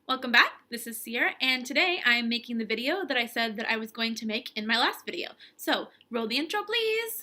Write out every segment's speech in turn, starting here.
Welcome back. This is Sierra, and today I'm making the video that I said that I was going to make in my last video. So, roll the intro, please.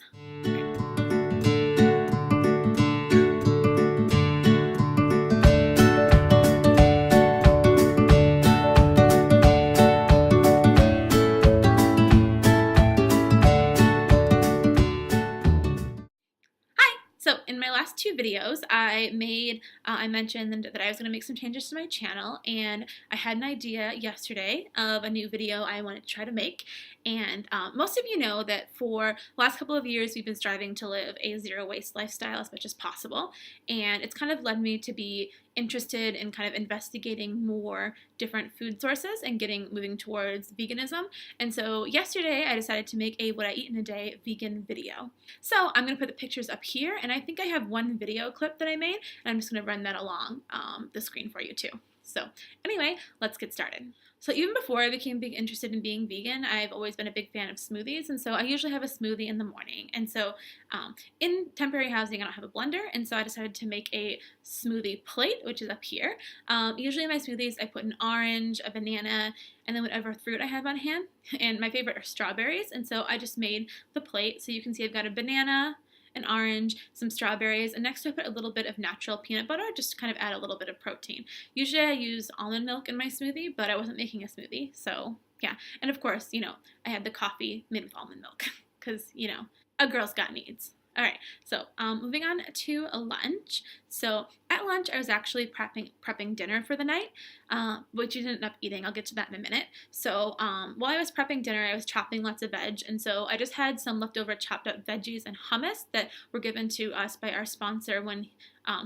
So in my last two videos, I mentioned that I was going to make some changes to my channel, and I had an idea yesterday of a new video I wanted to try to make. And most of you know that for the last couple of years, we've been striving to live a zero-waste lifestyle as much as possible, and it's kind of led me to be interested in kind of investigating more different food sources and moving towards veganism. And so yesterday I decided to make a what I eat in a day vegan video. So I'm going to put the pictures up here, and I think I have one video clip that I made, and I'm just going to run that along the screen for you too. So anyway, let's get started. So even before I became interested in being vegan, I've always been a big fan of smoothies, and so I usually have a smoothie in the morning. And so in temporary housing, I don't have a blender, and so I decided to make a smoothie plate, which is up here. Usually in my smoothies, I put an orange, a banana, and then whatever fruit I have on hand. And my favorite are strawberries, and so I just made the plate. So you can see I've got a banana, an orange, some strawberries, and next I put a little bit of natural peanut butter just to kind of add a little bit of protein. Usually I use almond milk in my smoothie, but I wasn't making a smoothie, so yeah. And of course, I had the coffee made with almond milk because, a girl's got needs. All right, so moving on to lunch. So at lunch, I was actually prepping dinner for the night, which I ended up eating. I'll get to that in a minute. So while I was prepping dinner, I was chopping lots of veg, and so I just had some leftover chopped up veggies and hummus that were given to us by our sponsor when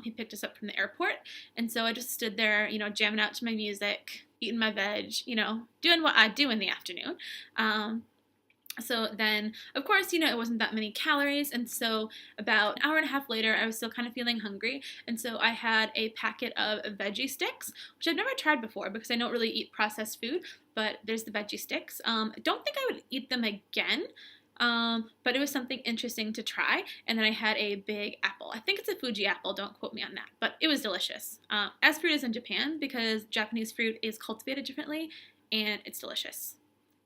he picked us up from the airport. And so I just stood there, jamming out to my music, eating my veg, doing what I do in the afternoon. So then, of course, it wasn't that many calories, and so about an hour and a half later, I was still kind of feeling hungry, and so I had a packet of veggie sticks, which I've never tried before because I don't really eat processed food, but there's the veggie sticks. I don't think I would eat them again, but it was something interesting to try, and then I had a big apple. I think it's a Fuji apple, don't quote me on that, but it was delicious, as fruit is in Japan, because Japanese fruit is cultivated differently, and it's delicious.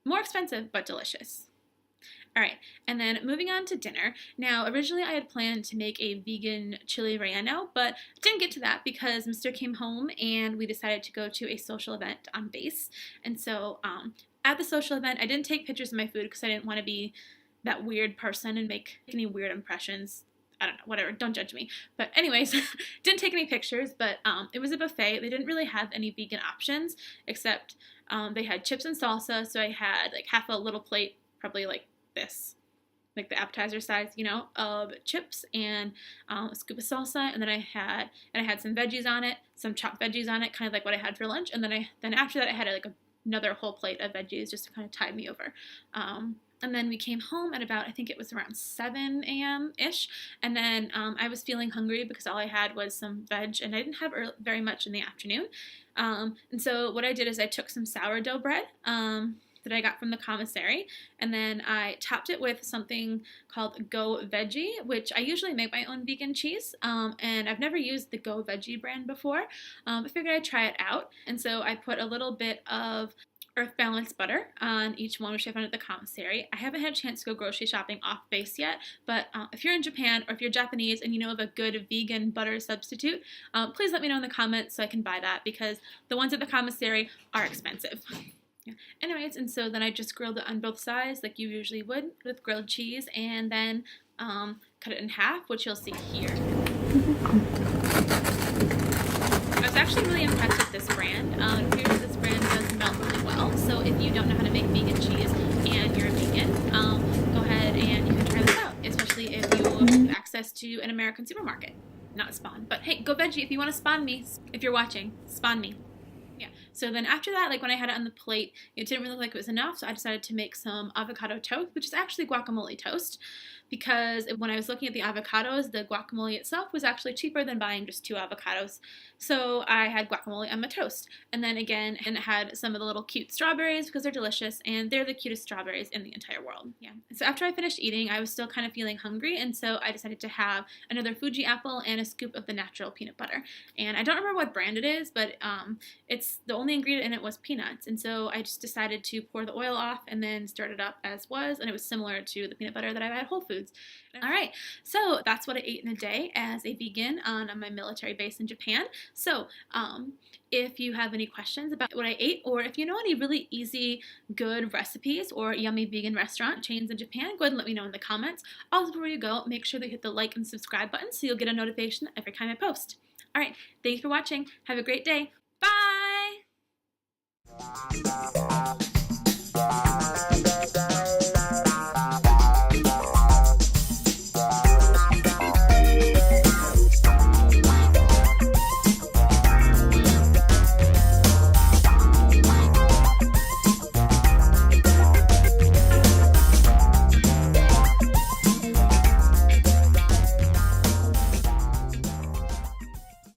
More expensive, but delicious. All right, and then moving on to dinner. Now, originally I had planned to make a vegan chili relleno, but didn't get to that because Mr. came home and we decided to go to a social event on base. And so at the social event, I didn't take pictures of my food because I didn't want to be that weird person and make any weird impressions. I don't know, whatever, don't judge me. But anyways, didn't take any pictures, but it was a buffet. They didn't really have any vegan options, except they had chips and salsa, so I had like half a little plate, probably like this, like the appetizer size, of chips and a scoop of salsa, and then I had some veggies on it, some chopped veggies on it, kind of like what I had for lunch, and then after that I had another whole plate of veggies just to kind of tide me over. And then we came home at about, I think it was around 7 a.m.-ish, and then I was feeling hungry because all I had was some veg, and I didn't have very much in the afternoon. And so what I did is I took some sourdough bread that I got from the commissary, and then I topped it with something called Go Veggie, which I usually make my own vegan cheese, and I've never used the Go Veggie brand before. I figured I'd try it out, and so I put a little bit of Earth Balance butter on each one, which I found at the commissary. I haven't had a chance to go grocery shopping off base yet, but if you're in Japan or if you're Japanese and you know of a good vegan butter substitute, please let me know in the comments so I can buy that, because the ones at the commissary are expensive. Yeah. Anyways, and so then I just grilled it on both sides like you usually would with grilled cheese, and then cut it in half, which you'll see here. I was actually really impressed with this brand. It appears that this brand does melt really well, so if you don't know how to make vegan cheese and you're a vegan, go ahead and you can try this out, especially if you have access to an American supermarket. Not Spawn, but hey, Go Veggie, if you want to spawn me, if you're watching, spawn me. Yeah, so then after that, like when I had it on the plate, it didn't really look like it was enough, so I decided to make some avocado toast, which is actually guacamole toast, because when I was looking at the avocados, the guacamole itself was actually cheaper than buying just 2 avocados. So I had guacamole on my toast. And then again, and it had some of the little cute strawberries because they're delicious, and they're the cutest strawberries in the entire world. Yeah. So after I finished eating, I was still kind of feeling hungry, and so I decided to have another Fuji apple and a scoop of the natural peanut butter. And I don't remember what brand it is, but it's the only ingredient in it was peanuts. And so I just decided to pour the oil off and then stir it up as was, and it was similar to the peanut butter that I've had at Whole Foods. All right, so that's what I ate in a day as a vegan on my military base in Japan. So if you have any questions about what I ate, or if you know any really easy, good recipes or yummy vegan restaurant chains in Japan, go ahead and let me know in the comments. Also, before you go, make sure to hit the like and subscribe button so you'll get a notification every time I post. All right, thank you for watching. Have a great day.